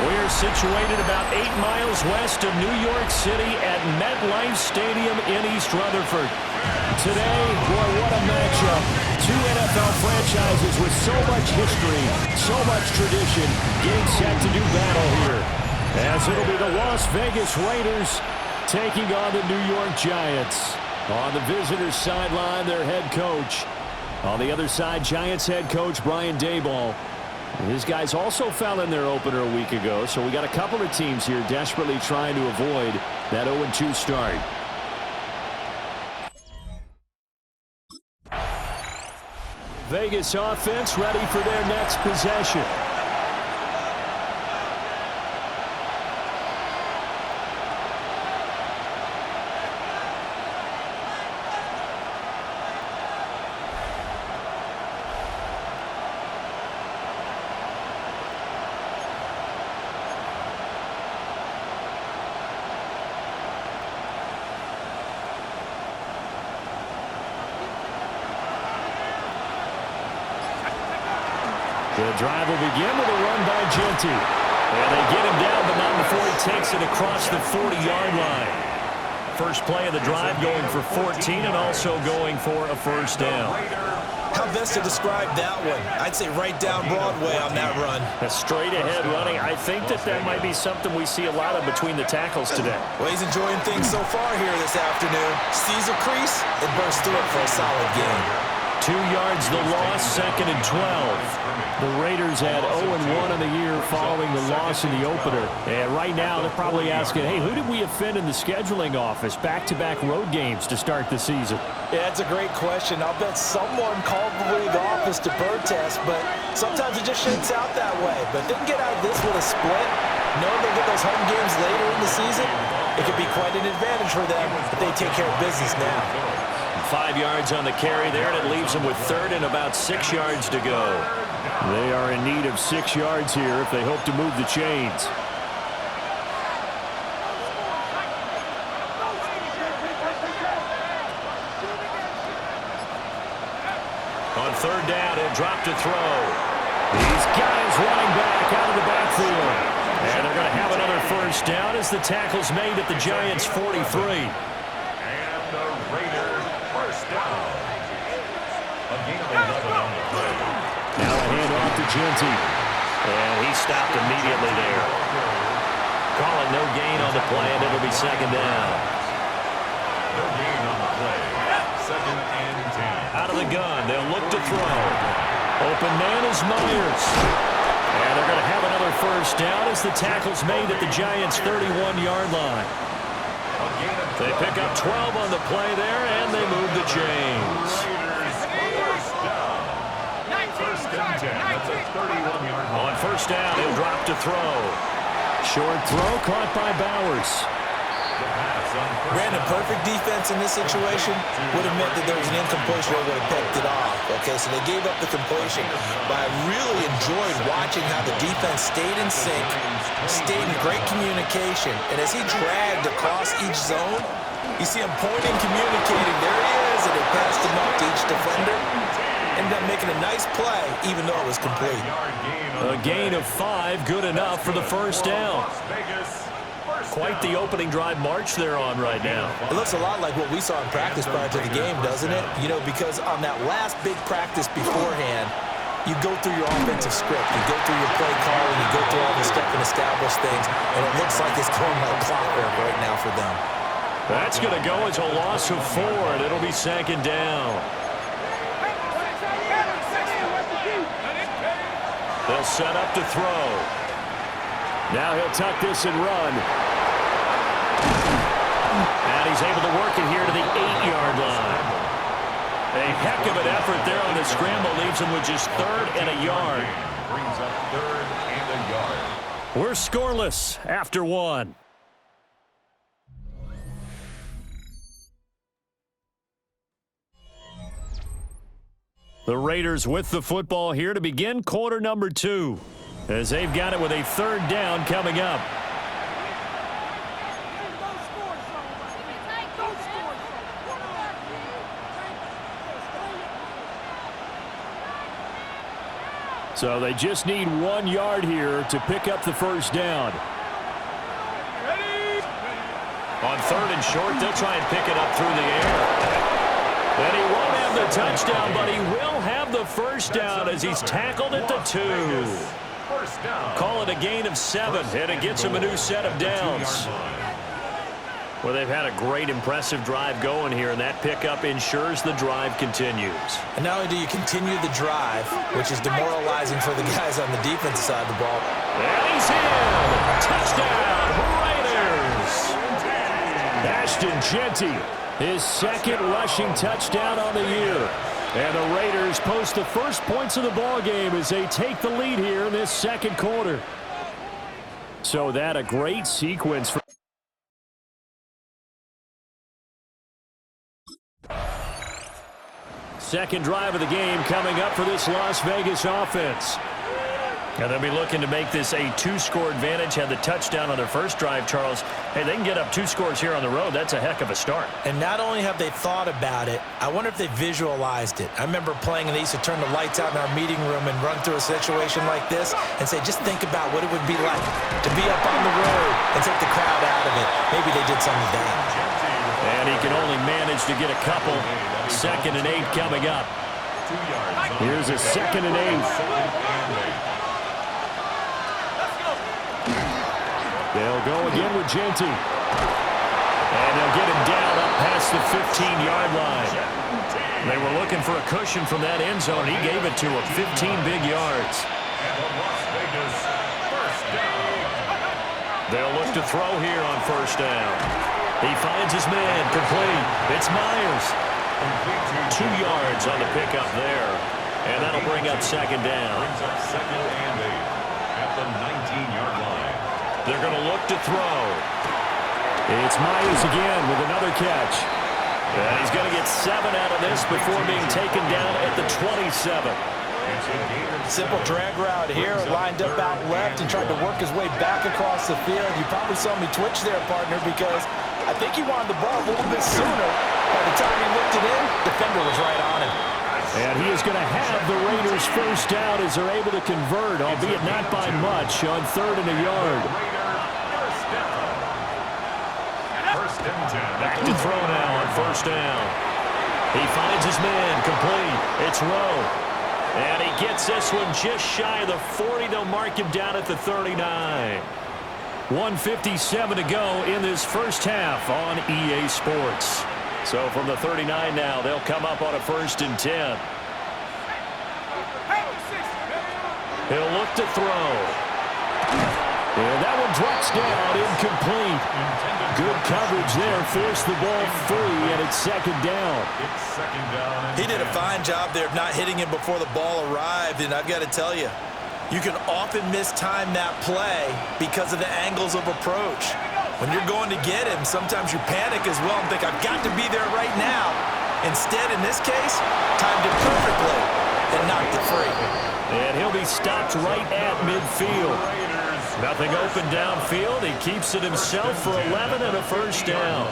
We're situated about 8 miles west of New York City at MetLife Stadium in East Rutherford. Today, boy, what a matchup. Two NFL franchises with so much history, so much tradition, getting set to do battle here. As it'll be the Las Vegas Raiders taking on the New York Giants. On the visitors' sideline, their head coach. On the other side, Giants head coach Brian Daboll. His guys also fell in their opener a week ago, so we got a couple of teams here desperately trying to avoid that 0-2 start. Vegas offense ready for their next possession. The drive will begin with a run by Genty. And they get him down, but not before he takes it across the 40-yard line. First play of the drive going for 14 and also going for a first down. How best to describe that one? I'd say right down Broadway on that run. A straight-ahead running. I think that might be something we see a lot of between the tackles today. Well, he's enjoying things so far here this afternoon. Sees a crease and bursts through it for a solid gain. 2 yards the loss, 2nd and 12. The Raiders had 0-1 on the year following the loss in the opener. And right now they're probably asking, hey, who did we offend in the scheduling office? Back-to-back road games to start the season. Yeah, that's a great question. I'll bet someone called the league office to protest, but sometimes it just shakes out that way. But they can get out of this with a split. Knowing they'll get those home games later in the season, it could be quite an advantage for them if they take care of business now. 5 yards on the carry there, and it leaves them with 3rd and about 6 yards to go. They are in need of 6 yards here if they hope to move the chains. On 3rd down, he'll drop to throw. These guys running back out of the backfield. And they're going to have another first down as the tackle's made at the Giants' 43. Now a handoff to Genty. And he stopped immediately there. Call it no gain on the play, and it'll be 2nd down. No gain on the play. 2nd and 10. Out of the gun, they'll look to throw. Open man is Myers. And they're going to have another first down as the tackle's made at the Giants' 31-yard line. They pick up 12 on the play there, and they move the chains. On 1st down, he'll drop to throw. Short throw caught by Bowers. Brandon, perfect defense in this situation would have meant that there was an incompletion that would have picked it off. Okay, so they gave up the completion. But I really enjoyed watching how the defense stayed in sync, stayed in great communication. And as he dragged across each zone, you see him pointing, communicating. There he is, and they passed him up to each defender. Ended up making a nice play, even though it was complete. A gain of 5, good enough for the first down. Quite the opening drive march they're on right now. It looks a lot like what we saw in practice prior to the game, doesn't it? You know, because on that last big practice beforehand, you go through your offensive script, you go through your play calling, you go through all the stuff and establish things, and it looks like it's going like clockwork right now for them. That's going to go as a loss of 4, and it'll be 2nd down. They'll set up to throw. Now he'll tuck this and run. And he's able to work it here to the 8-yard line. A heck of an effort there on the scramble. Leaves him with just 3rd and a yard. Brings up 3rd and a yard. We're scoreless after 1. The Raiders with the football here to begin quarter number 2, as they've got it with a 3rd down coming up. So they just need 1 yard here to pick up the first down. On 3rd and short, they'll try and pick it up through the air. And he won't have the touchdown, but he will have the first down as he's tackled at the 2. Call it a gain of 7, and it gets him a new set of downs. Well, they've had a great, impressive drive going here, and that pickup ensures the drive continues. And not only do you continue the drive, which is demoralizing for the guys on the defensive side of the ball. And he's in! Touchdown, Raiders! Ashton Jeanty, his 2nd rushing touchdown on the year. And the Raiders post the first points of the ball game as they take the lead here in this 2nd quarter. So that a great sequence for second drive of the game coming up for this Las Vegas offense. And they'll be looking to make this a 2-score advantage. Had the touchdown on their first drive, Charles. Hey, they can get up 2 scores here on the road. That's a heck of a start. And not only have they thought about it, I wonder if they visualized it. I remember playing, and they used to turn the lights out in our meeting room and run through a situation like this and say, just think about what it would be like to be up on the road and take the crowd out of it. Maybe they did some of that. And he can only manage to get a couple. 2nd and 8 coming up. Here's a 2nd and 8. They'll go again with Jeanty. And they'll get him down up past the 15-yard line. They were looking for a cushion from that end zone. He gave it to him. 15 big yards. They'll look to throw here on 1st down. He finds his man. Complete. It's Myers. 2 yards on the pickup there. And that'll bring up 2nd down. Brings up 2nd and 8 at the 19-yard line. They're going to look to throw. It's Myers again with another catch. And he's going to get 7 out of this before being taken down at the 27. Simple drag route here, lined up out left and tried to work his way back across the field. You probably saw me twitch there, partner, because I think he wanted the ball a little bit sooner. By the time he looked it in, the defender was right on him. And he is going to have the Raiders first down as they're able to convert, albeit not by much, on 3rd and a yard. Back to throw now on 1st down. He finds his man. Complete. It's Rowe. And he gets this one just shy of the 40. They'll mark him down at the 39. 1:57 to go in this first half on EA Sports. So from the 39 now, they'll come up on a 1st and 10. He'll look to throw. And that one drops down, incomplete. Good coverage there, forced the ball free, and it's 2nd down. He did a fine job there of not hitting him before the ball arrived, and I've got to tell you, you can often mistime that play because of the angles of approach. When you're going to get him, sometimes you panic as well and think, I've got to be there right now. Instead, in this case, timed it perfectly and knocked it free. And he'll be stopped right at midfield. Nothing open downfield. He keeps it himself for 11 and a 1st down.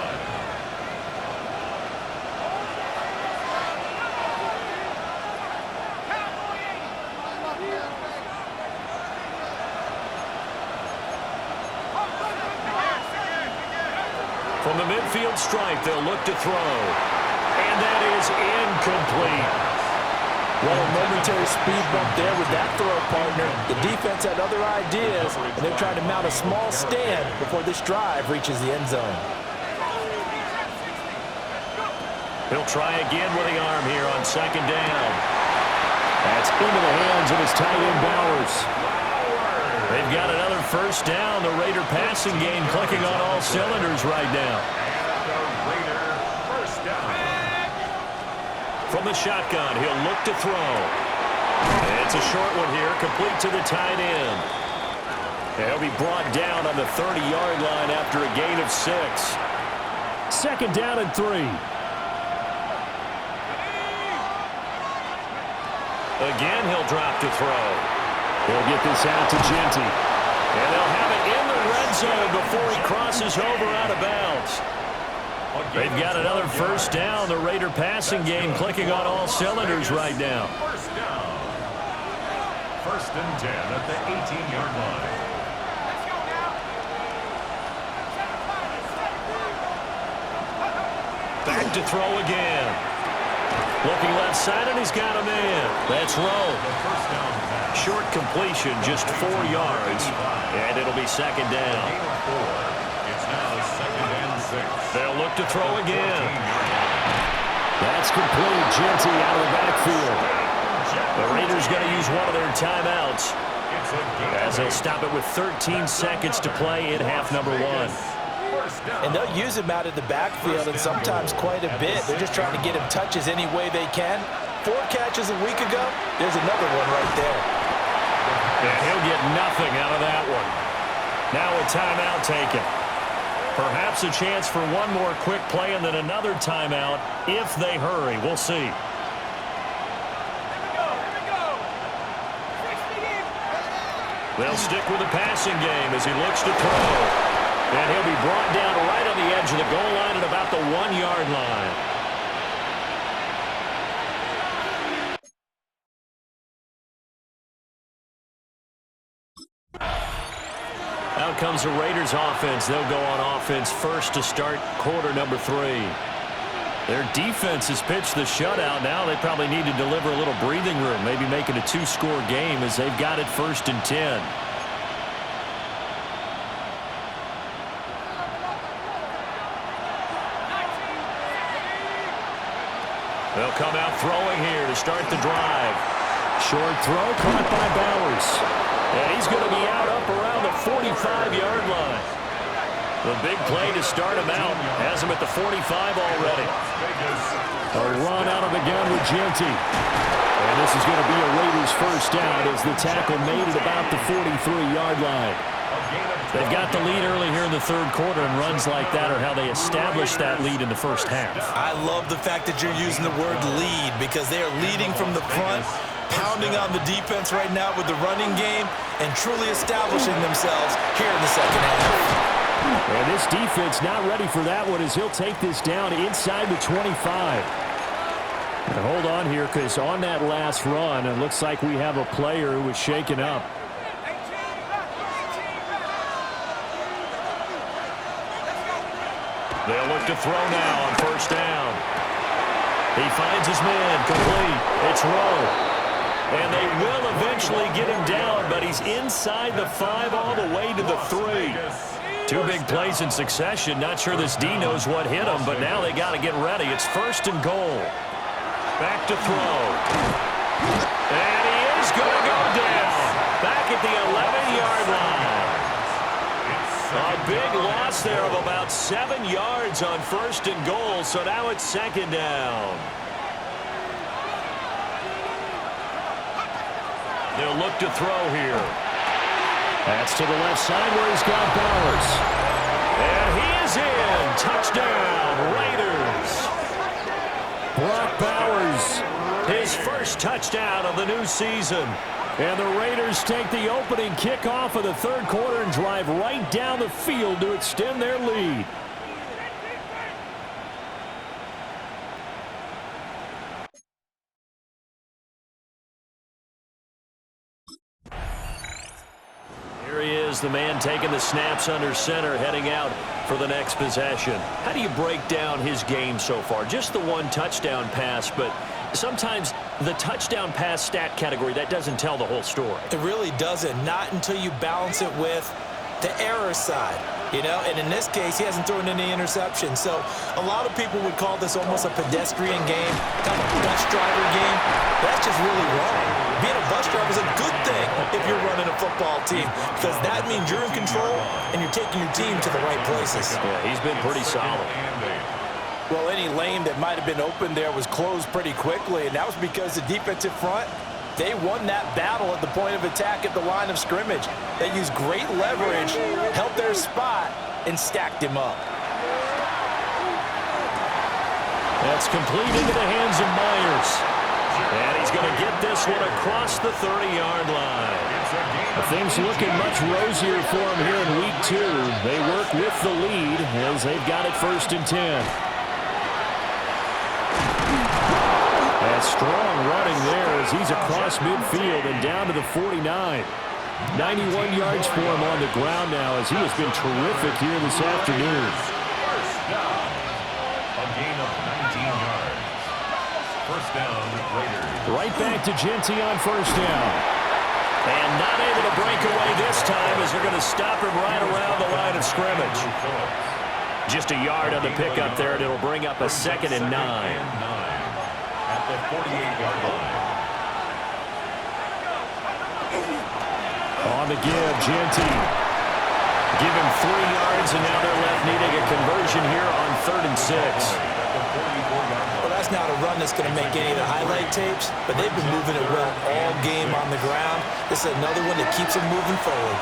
From the midfield stripe, they'll look to throw. And that is incomplete. Well, a momentary speed bump there with that throw, partner. The defense had other ideas, and they're trying to mount a small stand before this drive reaches the end zone. He'll try again with the arm here on 2nd down. That's into the hands of his tight end, Bowers. They've got another 1st down. The Raider passing game clicking on all cylinders right now. From the shotgun, he'll look to throw. It's a short one here, complete to the tight end. He'll be brought down on the 30-yard line after a gain of 6. 2nd down and 3. Again, he'll drop to throw. He'll get this out to Jeanty. And they'll have it in the red zone before he crosses over out of bounds. They've got another 1st down. The Raider passing game clicking on all cylinders right now. First and 10 at the 18-yard line. Back to throw again. Looking left side, and he's got a man. That's Rowe. Short completion, just 4 yards. And it'll be second down. It's now second and 6. They'll look to throw again. That's complete. Genty out of the backfield. The Raiders going to use one of their timeouts as they'll stop it with 13 seconds to play in half number 1. And they'll use him out of the backfield, and sometimes quite a bit. They're just trying to get him touches any way they can. 4 catches a week ago. There's another one right there. And he'll get nothing out of that one. Now a timeout taken. Perhaps a chance for one more quick play and then another timeout if they hurry. We'll see. They'll stick with the passing game as he looks to throw. And he'll be brought down right on the edge of the goal line at about the 1-yard line. Out comes the Raiders offense. They'll go on offense first to start quarter number 3. Their defense has pitched the shutout. Now they probably need to deliver a little breathing room, maybe make it a 2-score game as they've got it first and 10. They'll come out throwing here to start the drive. Short throw caught by Bowers. And he's going to be out up around the 45-yard line. The big play to start him out has him at the 45 already. A run out of the gun with Genty. And this is going to be a Raiders first down as the tackle made it about the 43-yard line. They've got the lead early here in the third quarter, and runs like that are how they establish that lead in the first half. I love the fact that you're using the word lead because they are leading from the front, pounding on the defense right now with the running game, and truly establishing themselves here in the second half. And this defense not ready for that one as he'll take this down inside the 25. And hold on here because on that last run, it looks like we have a player who was shaken up. They'll look to throw now on first down. He finds his man, complete. It's Rowe. And they will eventually get him down, but he's inside the 5 all the way to the 3. 2 big plays in succession. Not sure this D knows what hit him, but now they got to get ready. It's first and goal. Back to throw. And he is going to go down. Back at the 11-yard line. A big loss there of about 7 yards on first and goal, so now it's second down. They'll look to throw here. That's to the left side where he's got Bowers. And he is in. Touchdown, Raiders. Brock Bowers, his first touchdown of the new season. And the Raiders take the opening kickoff of the third quarter and drive right down the field to extend their lead. Here he is, the man taking the snaps under center, heading out for the next possession. How do you break down his game so far? Just the 1 touchdown pass, but sometimes the touchdown pass stat category, that doesn't tell the whole story. It really doesn't, not until you balance it with the error side, you know, and in this case, he hasn't thrown any interceptions. So a lot of people would call this almost a pedestrian game, kind of a bus driver game. That's just really wrong. Being a bus driver is a good thing if you're running a football team because that means you're in control and you're taking your team to the right places. Yeah, he's been pretty solid. Well, any lane that might have been open there was closed pretty quickly, and that was because the defensive front, they won that battle at the point of attack at the line of scrimmage. They used great leverage, held their spot, and stacked him up. That's complete into the hands of Myers. And he's going to get this one across the 30-yard line. Things looking much rosier for him here in week 2. They work with the lead as they've got it first and 10. strong running there as he's across midfield and down to the 49. 91 yards for him on the ground now as he has been terrific here this afternoon. First down. A gain of 19 yards. First down, Raiders. Right back to Genty on first down. And not able to break away this time as they're going to stop him right around the line of scrimmage. Just a yard on the pickup there, and it'll bring up a 2nd and 9. At the 48-yard line. On the give, Genty. Give him 3 yards, and now they're left needing a conversion here on 3rd and 6. Well, that's not a run that's going to make any of the highlight tapes, but they've been moving it well all game on the ground. This is another one that keeps them moving forward.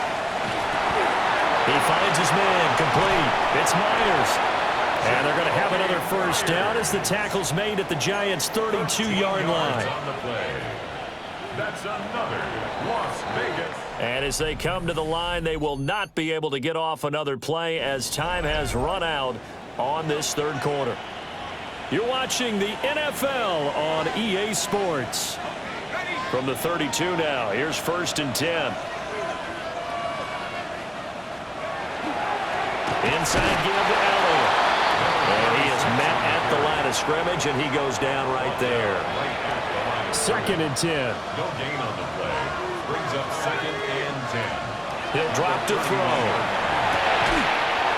He finds his man, complete. It's Myers. And they're going to have another first down as the tackle's made at the Giants' 32-yard line. That's another Las Vegas. And as they come to the line, they will not be able to get off another play as time has run out on this 3rd quarter. You're watching the NFL on EA Sports. From the 32 now, here's 1st and 10. Inside give to Elliott. And he is met at the line of scrimmage, and he goes down right there. 2nd and 10. No gain on the play. Brings up 2nd and 10. He'll drop to throw.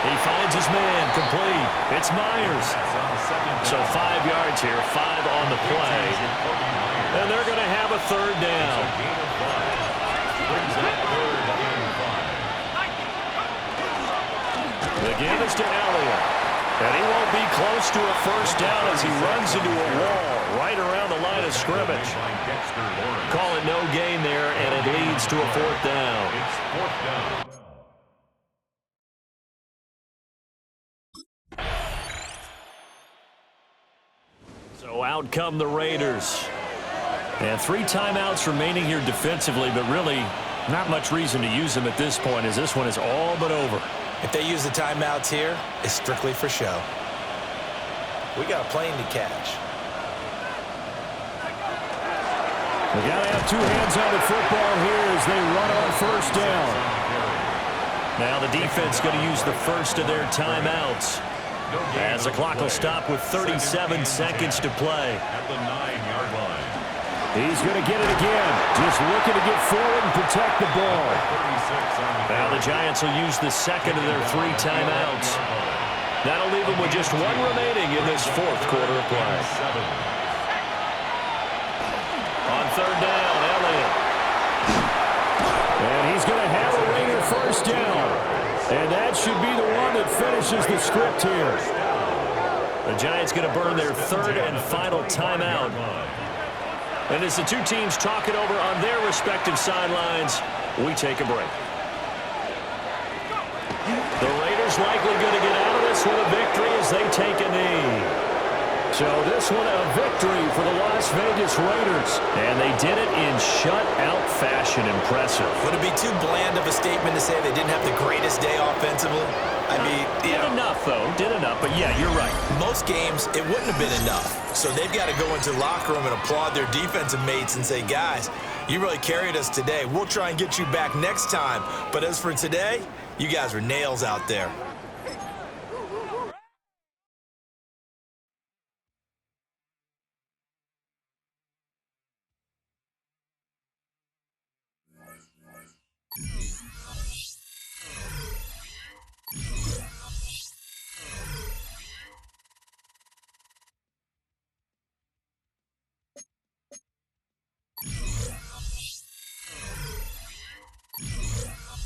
He finds his man, complete. It's Myers. So 5 yards here, 5 on the play. And they're going to have a 3rd down. Brings up 3rd and 5. The give is to Elliott. And he won't be close to a first down as he runs into a wall right around the line of scrimmage. Call it no gain there, and it leads to a 4th down. It's 4th down. So out come the Raiders. And 3 timeouts remaining here defensively, but really not much reason to use them at this point as this one is all but over. If they use the timeouts here, it's strictly for show. We got a plane to catch. We got to have 2 hands on the football here as they run on first down. Now the defense going to use the first of their timeouts as the clock will stop with 37 seconds to play. At the 9-yard line. He's going to get it again. Just looking to get forward and protect the ball. Now the Giants will use the 2nd of their 3 timeouts. That'll leave them with just 1 remaining in this 4th quarter of play. On 3rd down, Elliott. And he's going to have a Raider first down. And that should be the one that finishes the script here. The Giants going to burn their 3rd and final timeout. And as the 2 teams talk it over on their respective sidelines, we take a break. The Raiders likely going to get out of this with a victory as they take a knee. So this one a victory for the Las Vegas Raiders. And they did it in shutout fashion. Impressive. Would it be too bland of a statement to say they didn't have the greatest day offensively? I mean, did enough, though. Did enough. But, yeah, you're right. Most games, it wouldn't have been enough. So they've got to go into the locker room and applaud their defensive mates and say, guys, you really carried us today. We'll try and get you back next time. But as for today, you guys were nails out there.